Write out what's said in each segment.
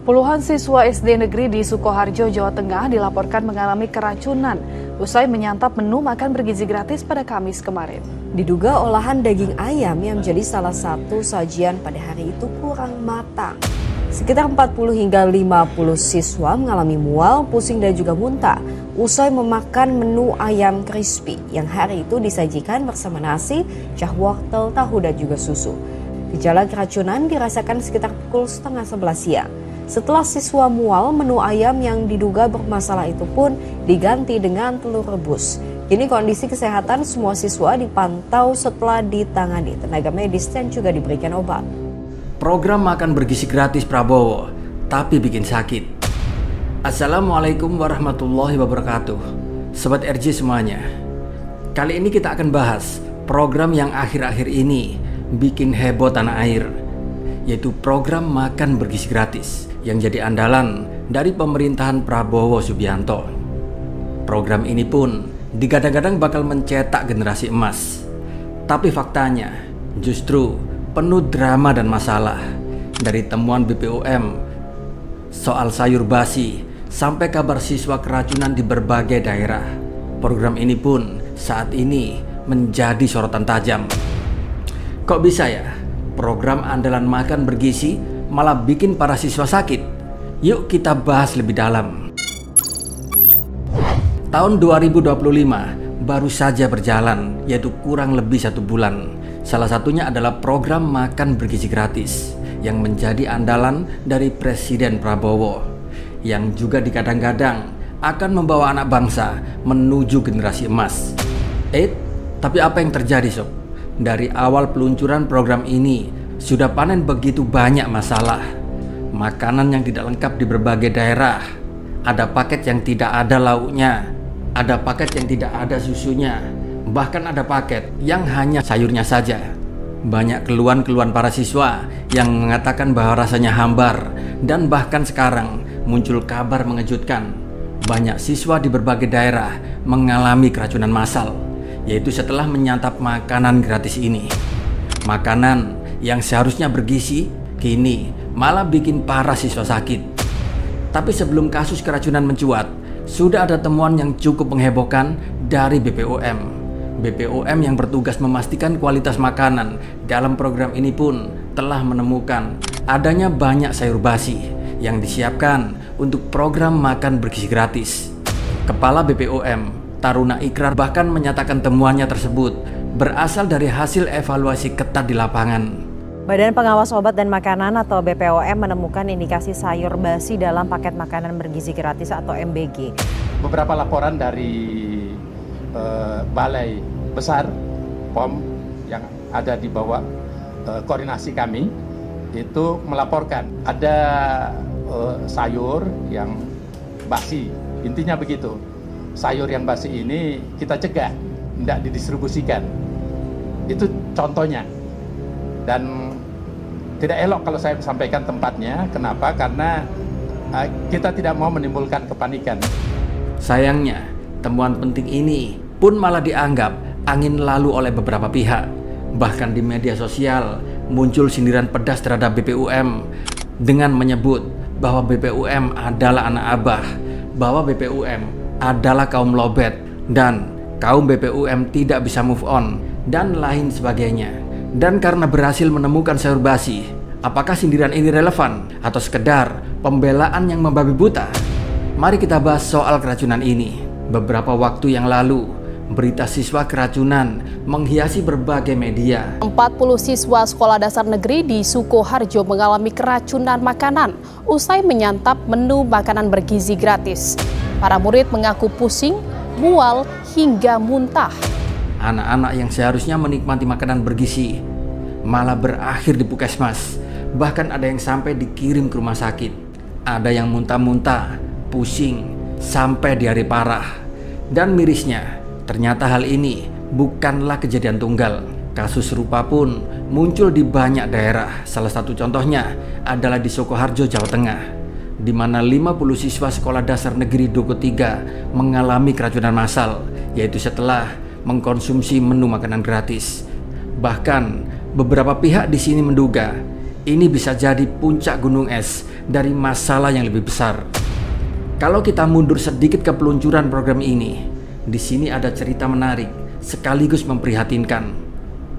Puluhan siswa SD negeri di Sukoharjo, Jawa Tengah dilaporkan mengalami keracunan usai menyantap menu makan bergizi gratis pada Kamis kemarin. Diduga olahan daging ayam yang menjadi salah satu sajian pada hari itu kurang matang. Sekitar 40 hingga 50 siswa mengalami mual, pusing dan juga muntah usai memakan menu ayam crispy yang hari itu disajikan bersama nasi, cah wortel, tahu dan juga susu. Gejala keracunan dirasakan sekitar pukul 10:30 siang. Setelah siswa mual, menu ayam yang diduga bermasalah itu pun diganti dengan telur rebus. Kini kondisi kesehatan semua siswa dipantau setelah ditangani tenaga medis dan juga diberikan obat. Program makan bergizi gratis Prabowo, tapi bikin sakit. Assalamualaikum warahmatullahi wabarakatuh. Sobat RJ semuanya. Kali ini kita akan bahas program yang akhir-akhir ini bikin heboh tanah air, yaitu program makan bergizi gratis yang jadi andalan dari pemerintahan Prabowo Subianto. Program ini pun digadang-gadang bakal mencetak generasi emas. Tapi faktanya justru penuh drama dan masalah. Dari temuan BPOM soal sayur basi sampai kabar siswa keracunan di berbagai daerah. Program ini pun saat ini menjadi sorotan tajam. Kok bisa ya program andalan makan bergizi malah bikin para siswa sakit? Yuk kita bahas lebih dalam. Tahun 2025 baru saja berjalan, yaitu kurang lebih 1 bulan. Salah satunya adalah program makan bergizi gratis yang menjadi andalan dari Presiden Prabowo, yang juga digadang-gadang akan membawa anak bangsa menuju generasi emas. Tapi apa yang terjadi sob? Dari awal peluncuran program ini sudah panen begitu banyak masalah. Makanan yang tidak lengkap di berbagai daerah. Ada paket yang tidak ada lauknya, ada paket yang tidak ada susunya, bahkan ada paket yang hanya sayurnya saja. Banyak keluhan-keluhan para siswa yang mengatakan bahwa rasanya hambar. Dan bahkan sekarang muncul kabar mengejutkan, banyak siswa di berbagai daerah mengalami keracunan massal, yaitu setelah menyantap makanan gratis ini. Makanan yang seharusnya bergizi kini malah bikin para siswa sakit. Tapi sebelum kasus keracunan mencuat, sudah ada temuan yang cukup menghebohkan dari BPOM. BPOM yang bertugas memastikan kualitas makanan dalam program ini pun telah menemukan adanya banyak sayur basi yang disiapkan untuk program makan bergizi gratis. Kepala BPOM Taruna Ikrar bahkan menyatakan temuannya tersebut berasal dari hasil evaluasi ketat di lapangan. Badan Pengawas Obat dan Makanan atau BPOM menemukan indikasi sayur basi dalam paket makanan bergizi gratis atau MBG. Beberapa laporan dari Balai Besar POM yang ada di bawah koordinasi kami itu melaporkan ada sayur yang basi. Intinya begitu. Sayur yang basi ini kita cegah, tidak didistribusikan. Itu contohnya. Dan tidak elok kalau saya sampaikan tempatnya. Kenapa? Karena kita tidak mau menimbulkan kepanikan. Sayangnya, temuan penting ini pun malah dianggap angin lalu oleh beberapa pihak. Bahkan di media sosial muncul sindiran pedas terhadap BPOM dengan menyebut bahwa BPOM adalah anak abah, bahwa BPOM adalah kaum lobet, dan kaum BPOM tidak bisa move on, dan lain sebagainya. Dan karena berhasil menemukan sayur basi, apakah sindiran ini relevan atau sekedar pembelaan yang membabi buta? Mari kita bahas soal keracunan ini. Beberapa waktu yang lalu, berita siswa keracunan menghiasi berbagai media. 40 siswa sekolah dasar negeri di Sukoharjo mengalami keracunan makanan usai menyantap menu makanan bergizi gratis. Para murid mengaku pusing, mual, hingga muntah. Anak-anak yang seharusnya menikmati makanan bergizi malah berakhir di puskesmas. Bahkan ada yang sampai dikirim ke rumah sakit. Ada yang muntah-muntah, pusing, sampai diare parah. Dan mirisnya, ternyata hal ini bukanlah kejadian tunggal. Kasus serupa pun muncul di banyak daerah. Salah satu contohnya adalah di Sukoharjo, Jawa Tengah, di mana 50 siswa sekolah dasar negeri Duku 3 mengalami keracunan massal, yaitu setelah mengkonsumsi menu makanan gratis. Bahkan beberapa pihak di sini menduga ini bisa jadi puncak gunung es dari masalah yang lebih besar. Kalau kita mundur sedikit ke peluncuran program ini, di sini ada cerita menarik sekaligus memprihatinkan.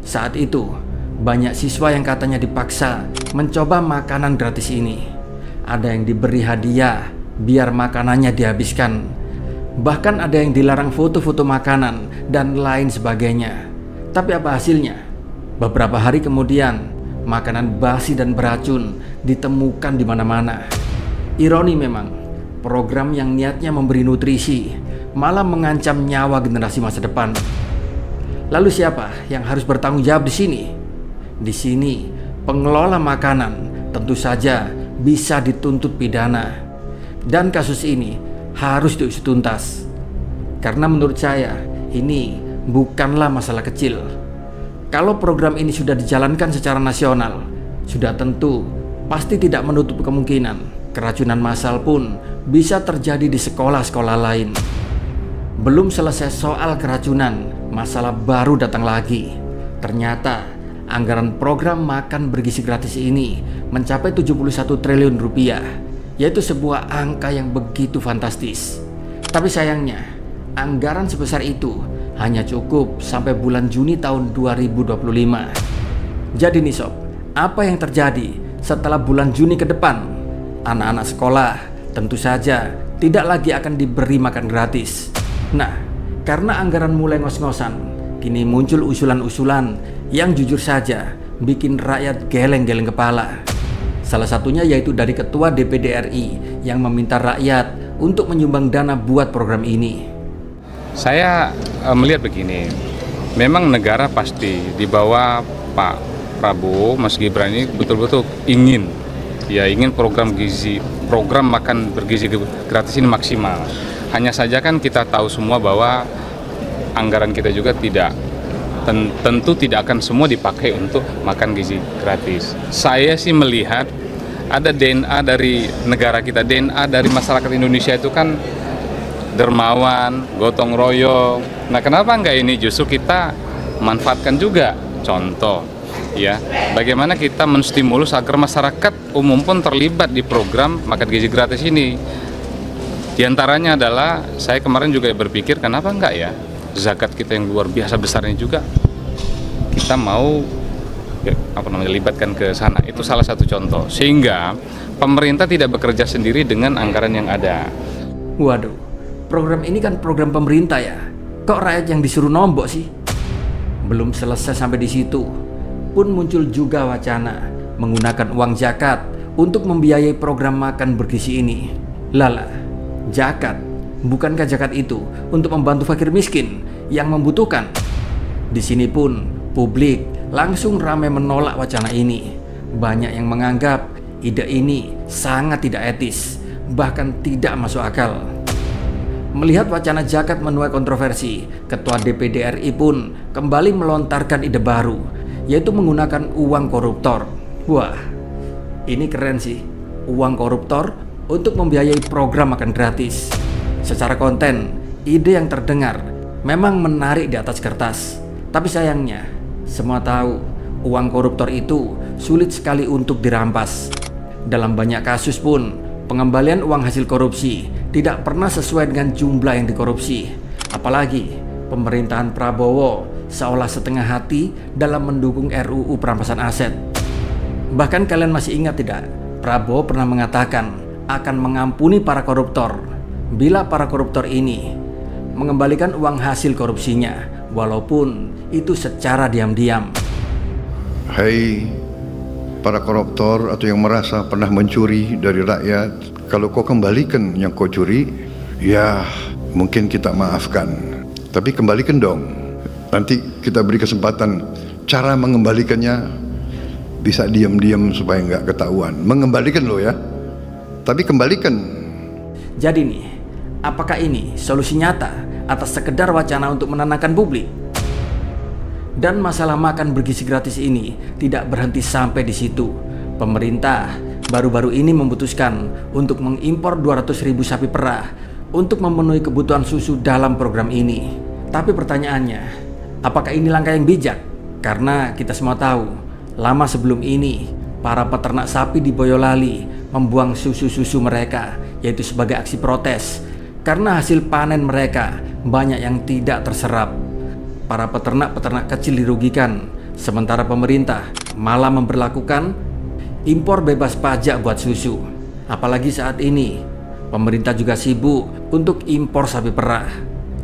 Saat itu, banyak siswa yang katanya dipaksa mencoba makanan gratis ini. Ada yang diberi hadiah biar makanannya dihabiskan. Bahkan ada yang dilarang foto-foto makanan dan lain sebagainya. Tapi apa hasilnya? Beberapa hari kemudian, makanan basi dan beracun ditemukan di mana-mana. Ironi memang, program yang niatnya memberi nutrisi malah mengancam nyawa generasi masa depan. Lalu siapa yang harus bertanggung jawab di sini? Di sini, pengelola makanan tentu saja bisa dituntut pidana. Dan kasus ini harus diusut tuntas. Karena menurut saya, ini bukanlah masalah kecil. Kalau program ini sudah dijalankan secara nasional, sudah tentu pasti tidak menutup kemungkinan keracunan massal pun bisa terjadi di sekolah-sekolah lain. Belum selesai soal keracunan, masalah baru datang lagi. Ternyata anggaran program makan bergizi gratis ini mencapai 71 triliun rupiah, yaitu sebuah angka yang begitu fantastis. Tapi sayangnya, anggaran sebesar itu hanya cukup sampai bulan Juni tahun 2025. Jadi nih sob, apa yang terjadi setelah bulan Juni ke depan? Anak-anak sekolah tentu saja tidak lagi akan diberi makan gratis. Nah, karena anggaran mulai ngos-ngosan, kini muncul usulan-usulan yang jujur saja bikin rakyat geleng-geleng kepala. Salah satunya yaitu dari Ketua DPD RI yang meminta rakyat untuk menyumbang dana buat program ini. Saya melihat begini, memang negara pasti di bawah Pak Prabowo, Mas Gibran ini betul-betul ingin program makan bergizi gratis ini maksimal. Hanya saja kan kita tahu semua bahwa anggaran kita juga tentu tidak akan semua dipakai untuk makan gizi gratis. Saya sih melihat ada DNA dari negara kita, DNA dari masyarakat Indonesia itu kan dermawan, gotong royong. Nah, kenapa enggak ini justru kita manfaatkan juga? Contoh, ya, bagaimana kita menstimulus agar masyarakat umum pun terlibat di program makan gizi gratis ini. Di antaranya adalah saya kemarin juga berpikir kenapa enggak ya zakat kita yang luar biasa besarnya juga kita mau libatkan ke sana. Itu salah satu contoh. Sehingga pemerintah tidak bekerja sendiri dengan anggaran yang ada. Waduh, program ini kan program pemerintah ya. Kok rakyat yang disuruh nombok sih? Belum selesai sampai di situ, pun muncul juga wacana menggunakan uang zakat untuk membiayai program makan bergizi ini. Lala, zakat, bukankah zakat itu untuk membantu fakir miskin yang membutuhkan? Di sini pun publik langsung ramai menolak wacana ini. Banyak yang menganggap ide ini sangat tidak etis, bahkan tidak masuk akal. Melihat wacana zakat menuai kontroversi, Ketua DPD RI pun kembali melontarkan ide baru, yaitu menggunakan uang koruptor. Wah, ini keren sih, uang koruptor untuk membiayai program makan gratis. Secara konten, ide yang terdengar memang menarik di atas kertas. Tapi sayangnya, semua tahu uang koruptor itu sulit sekali untuk dirampas. Dalam banyak kasus pun, pengembalian uang hasil korupsi tidak pernah sesuai dengan jumlah yang dikorupsi. Apalagi pemerintahan Prabowo seolah setengah hati dalam mendukung RUU perampasan aset. Bahkan kalian masih ingat tidak? Prabowo pernah mengatakan akan mengampuni para koruptor bila para koruptor ini mengembalikan uang hasil korupsinya, walaupun itu secara diam-diam. Hai para koruptor atau yang merasa pernah mencuri dari rakyat, kalau kau kembalikan yang kau curi, ya mungkin kita maafkan. Tapi kembalikan dong. Nanti kita beri kesempatan cara mengembalikannya bisa diam-diam supaya nggak ketahuan. Mengembalikan loh ya. Tapi kembalikan. Jadi nih, apakah ini solusi nyata atas sekedar wacana untuk menenangkan publik? Dan masalah makan bergizi gratis ini tidak berhenti sampai di situ. Pemerintah baru-baru ini memutuskan untuk mengimpor 200.000 sapi perah untuk memenuhi kebutuhan susu dalam program ini. Tapi pertanyaannya, apakah ini langkah yang bijak? Karena kita semua tahu, lama sebelum ini para peternak sapi di Boyolali membuang susu-susu mereka, yaitu sebagai aksi protes karena hasil panen mereka banyak yang tidak terserap. Para peternak-peternak kecil dirugikan, sementara pemerintah malah memberlakukan impor bebas pajak buat susu. Apalagi saat ini pemerintah juga sibuk untuk impor sapi perah.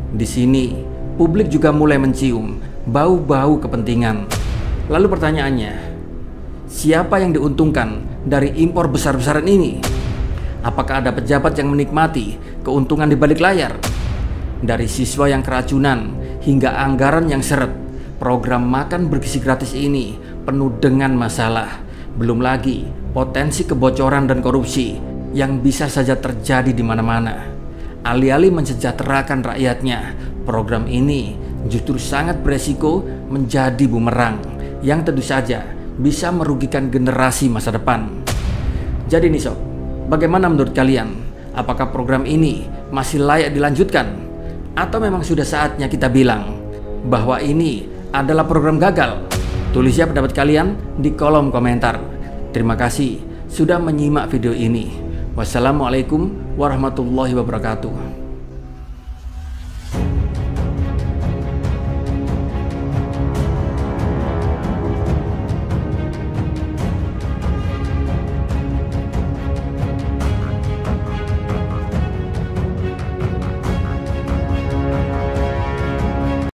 Di sini publik juga mulai mencium bau-bau kepentingan. Lalu pertanyaannya, siapa yang diuntungkan dari impor besar-besaran ini? Apakah ada pejabat yang menikmati keuntungan di balik layar? Dari siswa yang keracunan hingga anggaran yang seret, program makan bergizi gratis ini penuh dengan masalah. Belum lagi potensi kebocoran dan korupsi yang bisa saja terjadi di mana-mana. Alih-alih mensejahterakan rakyatnya, program ini justru sangat beresiko menjadi bumerang yang tentu saja bisa merugikan generasi masa depan. Jadi nih sob, bagaimana menurut kalian? Apakah program ini masih layak dilanjutkan? Atau memang sudah saatnya kita bilang bahwa ini adalah program gagal? Tulis ya pendapat kalian di kolom komentar. Terima kasih sudah menyimak video ini. Wassalamualaikum warahmatullahi wabarakatuh.